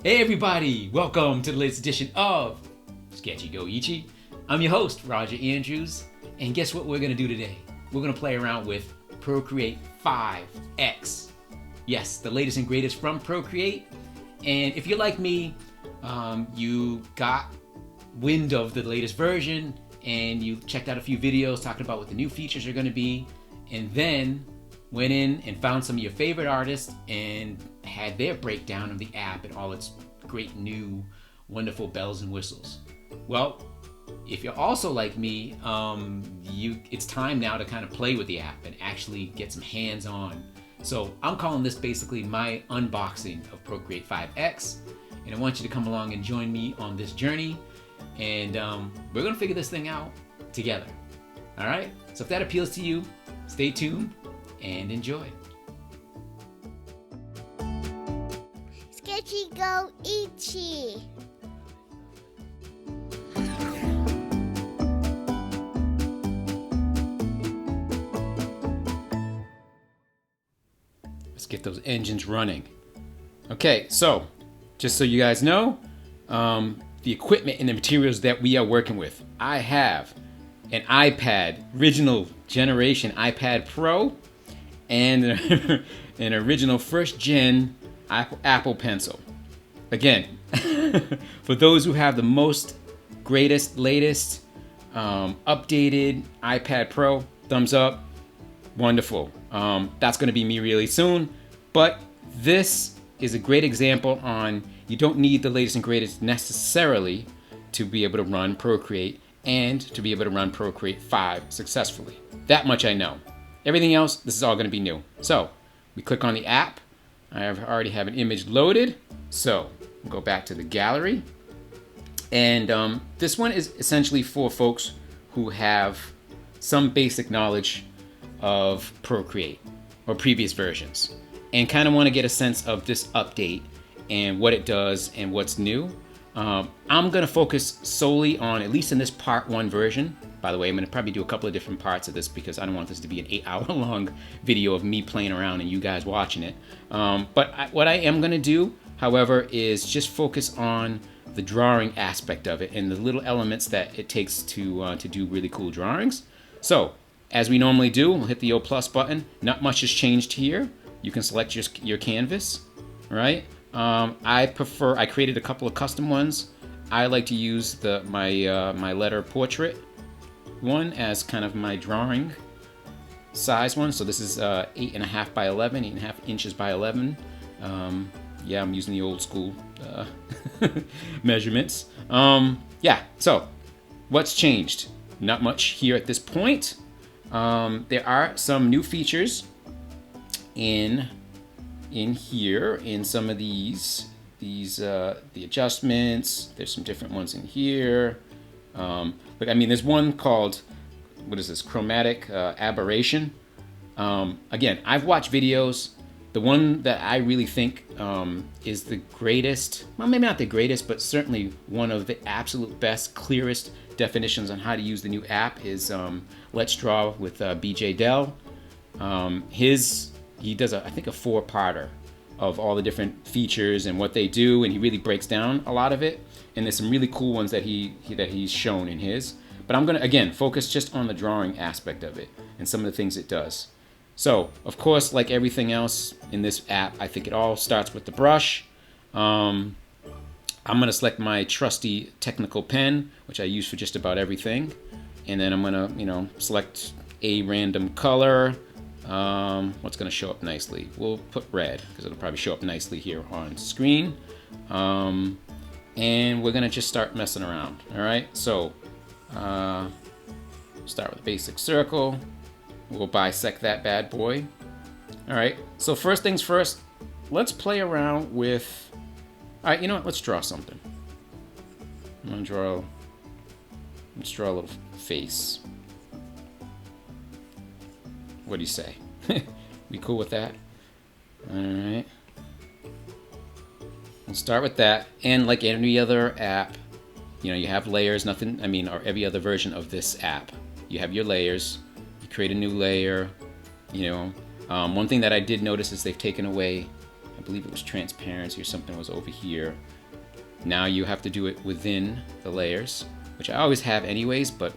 Hey everybody, welcome to the latest edition of Sketchy Go Ichie. I'm your host, Roger Andrews, and guess what we're gonna do today? We're gonna play around with Procreate 5X. Yes, the latest and greatest from Procreate. And if you're like me, you got wind of the latest version and you checked out a few videos talking about what the new features are gonna be, and then went in and found some of your favorite artists and had their breakdown of the app and all its great new wonderful bells and whistles. Well, if you're also like me, it's time now to kind of play with the app and actually get some hands-on. So I'm calling this basically my unboxing of Procreate 5X, and I want you to come along and join me on this journey, and we're gonna figure this thing out together. All right, so if that appeals to you, stay tuned and enjoy. Sketchy Go Ichie. Let's get those engines running. Okay, so just so you guys know, the equipment and the materials that we are working with. I have an iPad, original generation iPad Pro, and an original first gen Apple Pencil. Again, for those who have the most greatest, latest, updated iPad Pro, thumbs up, wonderful. That's going to be me really soon. But this is a great example on you don't need the latest and greatest necessarily to be able to run Procreate and to be able to run Procreate 5 successfully. That much I know. Everything else, this is all going to be new. So we click on the app. I already have an image loaded. So we'll go back to the gallery. And this one is essentially for folks who have some basic knowledge of Procreate or previous versions and kind of want to get a sense of this update and what it does and what's new. I'm going to focus solely on, at least in this part 1 version. By the way, I'm going to probably do a couple of different parts of this because I don't want this to be an 8-hour long video of me playing around and you guys watching it. What I am going to do, however, is just focus on the drawing aspect of it and the little elements that it takes to do really cool drawings. So, as we normally do, we'll hit the O+ button. Not much has changed here. You can select your canvas, right? I created a couple of custom ones. I like to use my letter portrait one as kind of my drawing size one. So this is 8.5 by 11, 8.5 inches by 11. Yeah, I'm using the old school measurements. Yeah, so what's changed? Not much here at this point. There are some new features in here in some of these the adjustments. There's some different ones in here. But I mean, there's one called, what is this, chromatic aberration. Again, I've watched videos. The one that I really think is the greatest, well, maybe not the greatest, but certainly one of the absolute best, clearest definitions on how to use the new app is Let's Draw with BJ Dell. He does I think a 4-parter of all the different features and what they do, and he really breaks down a lot of it. And there's some really cool ones that he's shown in his. But I'm gonna again focus just on the drawing aspect of it and some of the things it does. So of course, like everything else in this app, I think it all starts with the brush. I'm gonna select my trusty technical pen, which I use for just about everything, and then I'm gonna select a random color. What's going to show up nicely? We'll put red because it'll probably show up nicely here on screen. And we're going to just start messing around. All right, so start with a basic circle. We'll bisect that bad boy. All right, so first things first, let's play around with, all right, you know what? Let's draw something. Let's draw a little face. What do you say? We cool with that? All right. We'll start with that. And like any other app, you have layers, or every other version of this app. You have your layers. You create a new layer. One thing that I did notice is they've taken away, I believe it was transparency or something was over here. Now you have to do it within the layers, which I always have anyways, but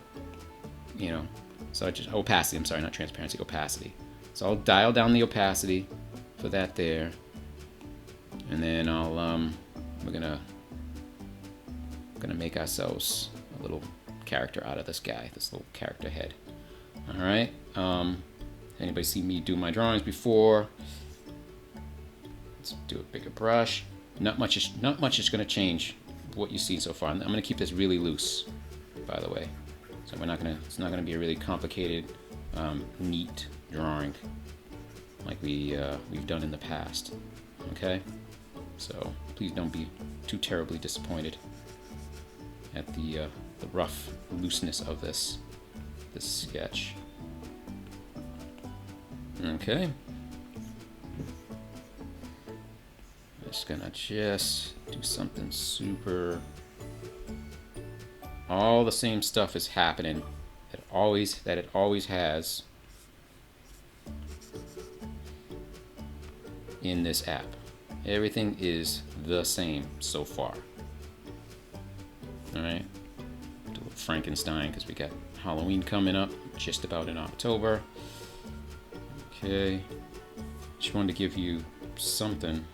you know, so I just, opacity, I'm sorry, not transparency, opacity. So I'll dial down the opacity for that there. And then we're gonna make ourselves a little character out of this guy, this little character head. All right. Anybody see me do my drawings before? Let's do a bigger brush. Not much is gonna change what you see so far. I'm gonna keep this really loose, by the way. So it's not gonna be a really complicated, neat drawing like we've done in the past. Okay. So please don't be too terribly disappointed at the rough looseness of this sketch. Okay. Just gonna do something super. All the same stuff is happening that it always has in this app. Everything is the same so far. All right. Do a Frankenstein because we got Halloween coming up just about in October. Okay. Just wanted to give you something.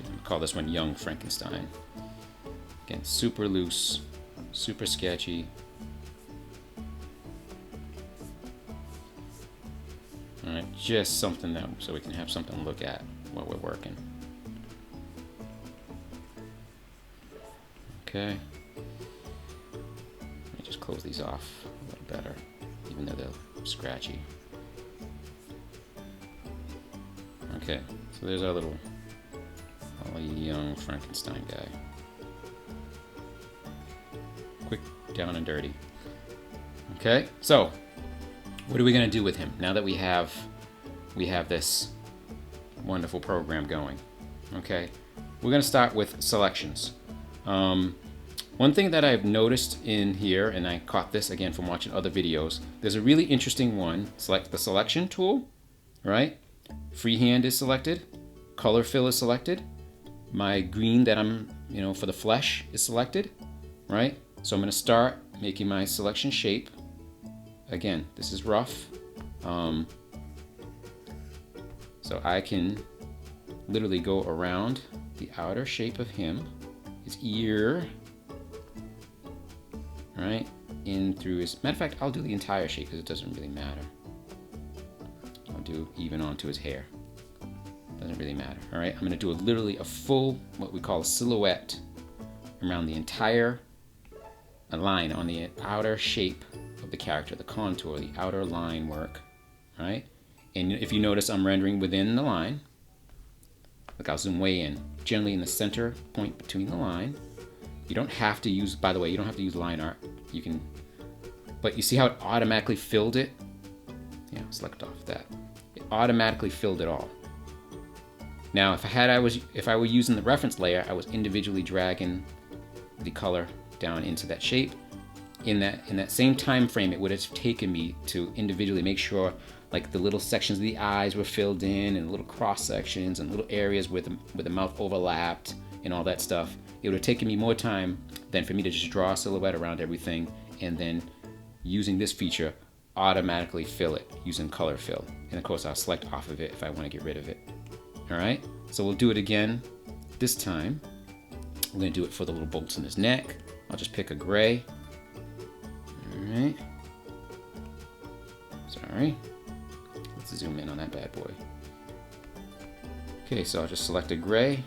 I'm gonna call this one Young Frankenstein. Again, super loose, super sketchy. All right, just something so we can have something to look at while we're working. Okay. Let me just close these off a little better, even though they're scratchy. Okay, so there's our little young Frankenstein guy. Quick, down and dirty. Okay, so what are we gonna do with him now that we have this wonderful program going? Okay, we're gonna start with selections. One thing that I've noticed in here, and I caught this again from watching other videos, there's a really interesting one. Select the selection tool, right? Freehand is selected, color fill is selected, my green that I'm, for the flesh is selected, right? So I'm going to start making my selection shape. Again, this is rough. So I can literally go around the outer shape of him, his ear, right? In through his, matter of fact, I'll do the entire shape because it doesn't really matter. I'll do even onto his hair. Doesn't really matter. All right, I'm going to do literally a full, what we call a silhouette around the entire line on the outer shape of the character, the contour, the outer line work, right? And if you notice, I'm rendering within the line. Look, I'll zoom way in, generally in the center point between the line. You don't have to use, by the way, you don't have to use line art. You can, but you see how it automatically filled it? Yeah, select off that. It automatically filled it all. Now, if I were using the reference layer, I was individually dragging the color down into that shape. In that same time frame, it would have taken me to individually make sure, like the little sections of the eyes were filled in, and little cross sections, and little areas where the mouth overlapped, and all that stuff. It would have taken me more time than for me to just draw a silhouette around everything, and then using this feature, automatically fill it using color fill. And of course, I'll select off of it if I want to get rid of it. All right, so we'll do it again. This time, we're gonna do it for the little bolts in his neck. I'll just pick a gray. All right. Sorry. Let's zoom in on that bad boy. Okay, so I'll just select a gray.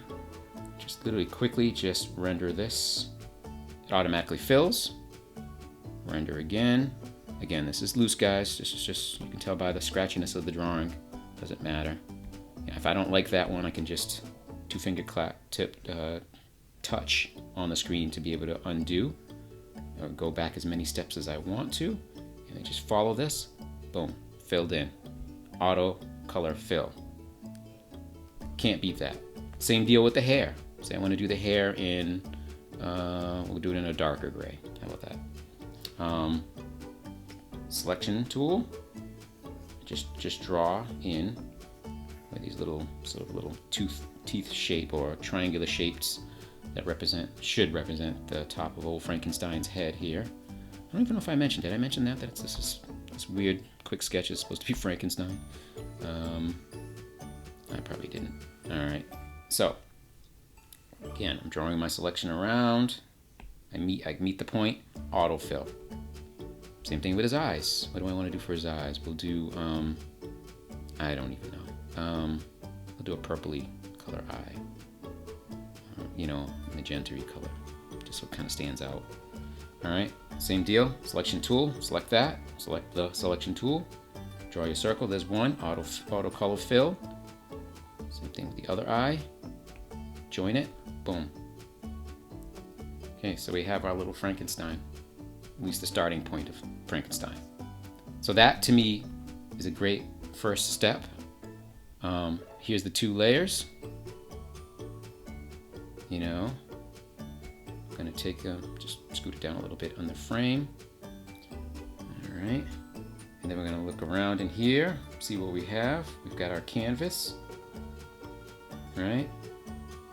Just literally quickly just render this. It automatically fills. Render again. Again, this is loose, guys. This is just, you can tell by the scratchiness of the drawing. Doesn't matter. If I don't like that one, I can just two-finger touch on the screen to be able to undo or go back as many steps as I want to, and then just follow this. Boom, filled in. Auto color fill. Can't beat that. Same deal with the hair. Say I want to do the hair in, we'll do it in a darker gray. How about that? Selection tool. Just draw in with these little sort of little teeth shape or triangular shapes that should represent the top of old Frankenstein's head here. I don't even know if I mentioned it. Did I mention that this weird quick sketch is supposed to be Frankenstein? I probably didn't. All right. So again, I'm drawing my selection around. I meet the point. Autofill. Same thing with his eyes. What do I want to do for his eyes? We'll do I don't even know. We'll do a purpley color eye. You know, magenta-y color, just so it kind of stands out. All right, same deal. Selection tool. Select that. Select the selection tool. Draw your circle. There's one. Auto color fill. Same thing with the other eye. Join it. Boom. Okay, so we have our little Frankenstein. At least the starting point of Frankenstein. So that, to me, is a great first step. Here's the 2 layers. You know, I'm gonna take just scoot it down a little bit on the frame. All right, and then we're gonna look around in here, see what we have. We've got our canvas, right?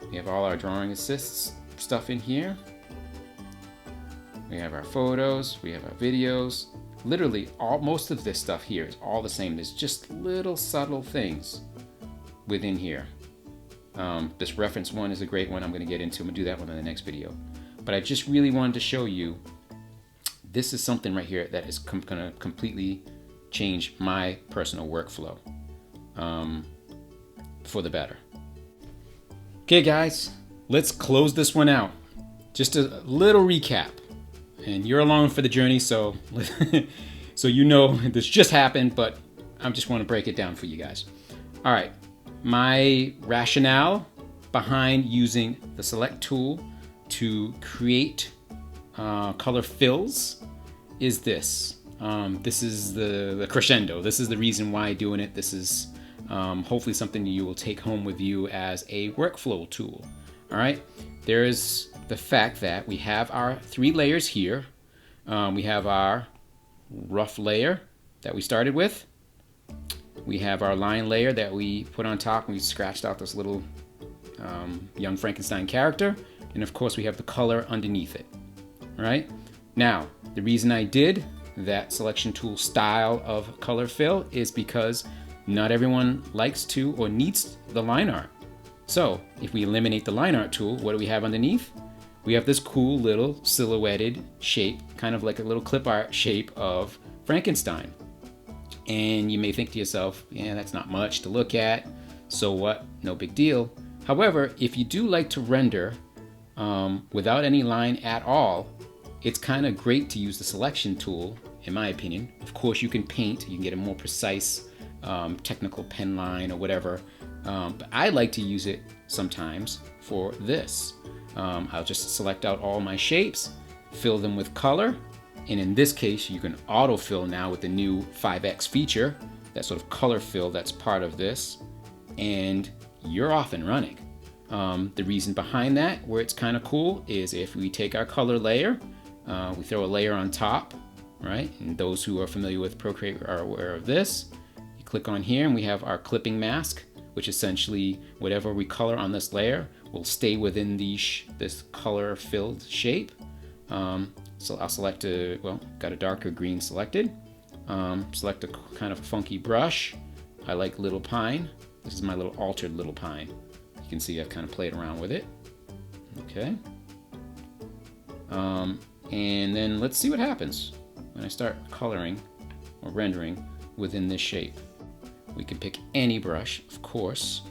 We have all our drawing assists stuff in here. We have our photos, we have our videos. Literally, most of this stuff here is all the same. There's just little subtle things within here. This reference one is a great one. I'm going to get into. I'm going to do that one in the next video. But I just really wanted to show you this is something right here that is going to completely change my personal workflow for the better. Okay, guys, let's close this one out. Just a little recap. And you're along for the journey, so so you know this just happened, but I just want to break it down for you guys. All right, my rationale behind using the select tool to create color fills is this. This is the crescendo. This is the reason why I'm doing it. This is hopefully something you will take home with you as a workflow tool. All right, there is the fact that we have our 3 layers here. We have our rough layer that we started with. We have our line layer that we put on top and we scratched out this little young Frankenstein character. And of course we have the color underneath it. All right. Now, the reason I did that selection tool style of color fill is because not everyone likes to or needs the line art. So if we eliminate the line art tool, what do we have underneath? We have this cool little silhouetted shape, kind of like a little clip art shape of Frankenstein. And you may think to yourself, yeah, that's not much to look at. So what? No big deal. However, if you do like to render without any line at all, it's kind of great to use the selection tool, in my opinion. Of course, you can paint. You can get a more precise technical pen line or whatever. But I like to use it sometimes for this. I'll just select out all my shapes, fill them with color, and in this case you can autofill now with the new 5X feature, that sort of color fill that's part of this, and you're off and running. The reason behind that, where it's kind of cool, is if we take our color layer, we throw a layer on top, right? And those who are familiar with Procreate are aware of this. You click on here and we have our clipping mask, which essentially whatever we color on this layer will stay within this color filled shape. So I'll select got a darker green selected. Select a kind of funky brush. I like Little Pine. This is my little altered Little Pine. You can see I've kind of played around with it. Okay. And then let's see what happens when I start coloring or rendering within this shape. We can pick any brush, of course.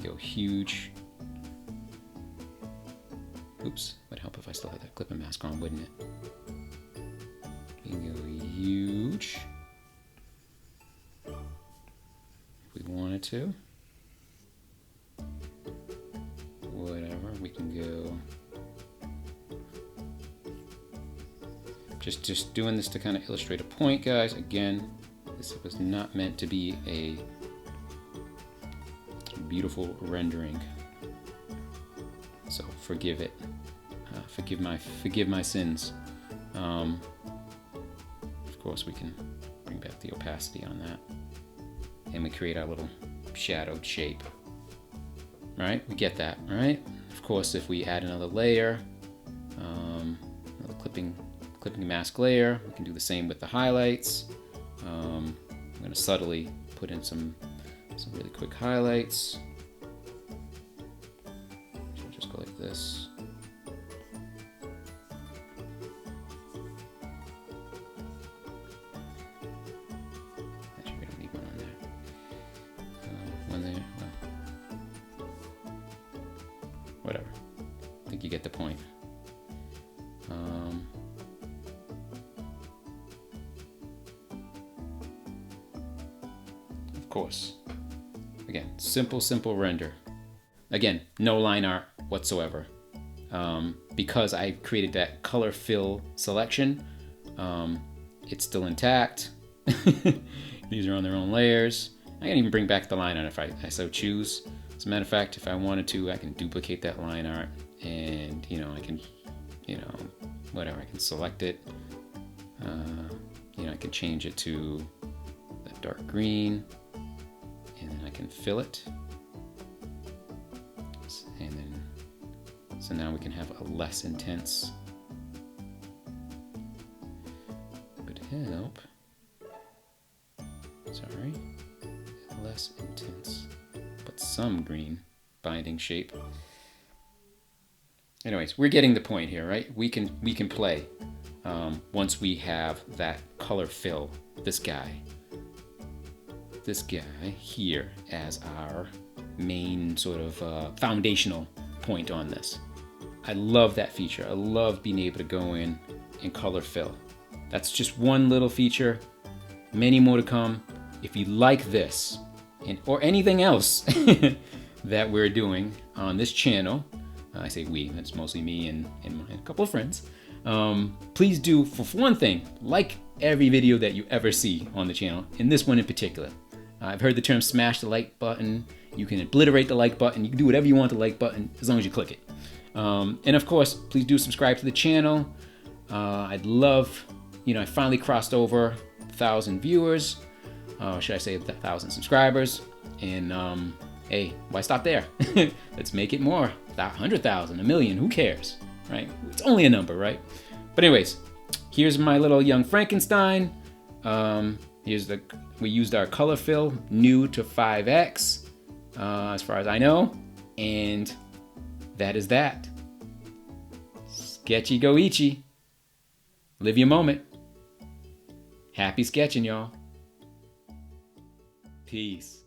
Go huge. Oops, would help if I still had that clipping mask on, wouldn't it? We can go huge if we wanted to. Whatever, we can go. Just doing this to kind of illustrate a point, guys. Again, this was not meant to be a beautiful rendering, so forgive it. Forgive my sins. Of course, we can bring back the opacity on that. and we create our little shadowed shape. Right? We get that, right? Of course, if we add another layer, another clipping mask layer, we can do the same with the highlights. I'm going to subtly put in some really quick highlights. So just go like this. Actually, we don't need one on there. One there. Well, whatever. I think you get the point. Of course. Again, simple render. Again, no line art whatsoever. Because I created that color fill selection, it's still intact. These are on their own layers. I can even bring back the line art if I so choose. As a matter of fact, if I wanted to, I can duplicate that line art, and I can, whatever, I can select it. I can change it to that dark green, and then I can fill it. And then, so now we can have a less intense. Would help. Sorry, less intense, but some green binding shape. Anyways, we're getting the point here, right? We can play once we have that color fill. This guy here as our main sort of foundational point on this. I love that feature. I love being able to go in and color fill. That's just one little feature. Many more to come. If you like this or anything else that we're doing on this channel, I say we, that's mostly me and a couple of friends. Please do, for one thing, like every video that you ever see on the channel, and this one in particular. I've heard the term smash the like button. You can obliterate the like button. You can do whatever you want with the like button as long as you click it. And of course, please do subscribe to the channel. I'd love, I finally crossed over 1,000 viewers. Should I say 1,000 subscribers? And hey, why stop there? Let's make it more. 100,000, a million, who cares, right? It's only a number, right? But anyways, here's my little young Frankenstein. We used our color fill new to 5x, as far as I know, and that is that. Sketchy go ichie. Live your moment. Happy sketching, y'all. Peace.